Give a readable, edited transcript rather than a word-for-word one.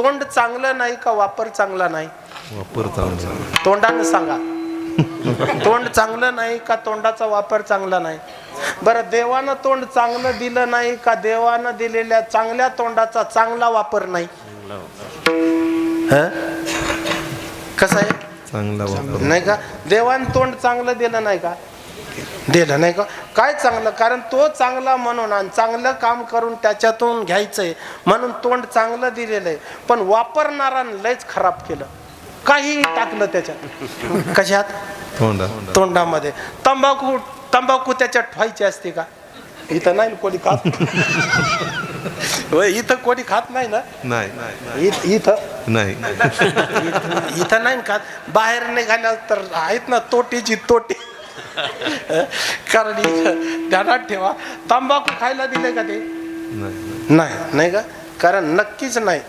तोंड चांगलं नाही का वापर चांगला नाही? वापर चांगला. तोंडानं सांगा. तोंड चांगलं नाही का तोंडाचा वापर चांगला नाही? बरं, देवानं तोंड चांगलं दिलं नाही का देवानं दिलेल्या चांगल्या तोंडाचा चांगला वापर नाही? कसं आहे? चांगला वापर नाही का? देवानं तोंड चांगलं दिलं नाही का? दिलं नाही का? काय चांगलं? कारण तो चांगला म्हणून आणि चांगलं काम करून त्याच्यातून घ्यायचंय म्हणून तोंड चांगलं दिलेलं आहे. पण वापरणारानं लयच खराब केलं, काही टाकलं त्याच्यात. कशात? तोंडामध्ये. तंबाखू त्याच्यात ठेवायची असते का? इथं नाही कोणी खात. इथं कोणी खात नाही ना? नाही. इथं नाही. इथं नाही खात. बाहेर निघाल्या तर आहेत ना तोटीची तोटी. कारण इथं ध्यानात ठेवा, तंबाखू खायला दिले का ते? नाही का? कारण नक्कीच नाही.